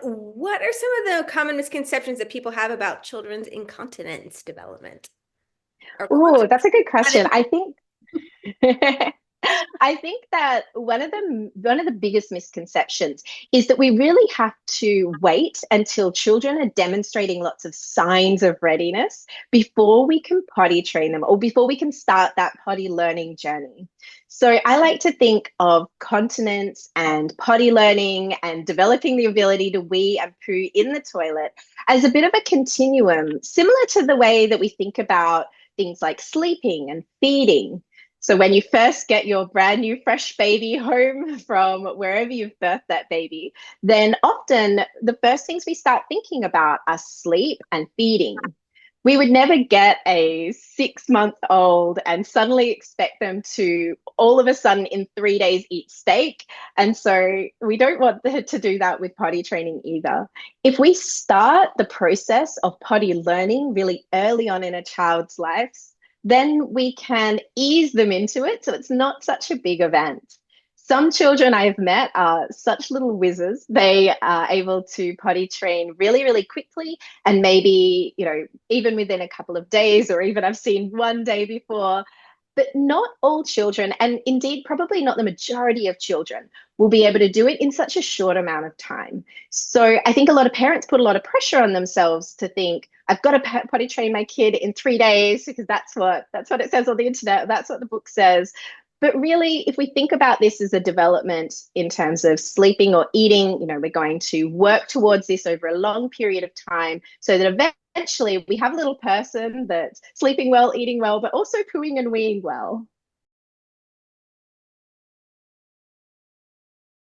What are some of the common misconceptions that people have about children's incontinence development or Oh, continence? that's a good How they question. can- I think I think that one of the biggest misconceptions is that we really have to wait until children are demonstrating lots of signs of readiness before we can potty train them or before we can start that potty learning journey. So I like to think of continence and potty learning and developing the ability to wee and poo in the toilet as a bit of a continuum, similar to the way that we think about things like sleeping and feeding. So when you first get your brand new fresh baby home from wherever you've birthed that baby, then often the first things we start thinking about are sleep and feeding. We would never get a 6 month old and suddenly expect them to all of a sudden in 3 days eat steak. And so we don't want to do that with potty training either. If we start the process of potty learning really early on in a child's life, then we can ease them into it. So it's not such a big event. Some children I've met are such little whizzes. They are able to potty train really, really quickly. And maybe, even within a couple of days, or even I've seen one day before. But not all children, and indeed, probably not the majority of children, will be able to do it in such a short amount of time. So I think a lot of parents put a lot of pressure on themselves to think, I've got to potty train my kid in 3 days because that's what it says on the internet. That's what the book says. But really, if we think about this as a development in terms of sleeping or eating, we're going to work towards this over a long period of time so that eventually we have a little person that's sleeping well, eating well, but also pooing and weeing well.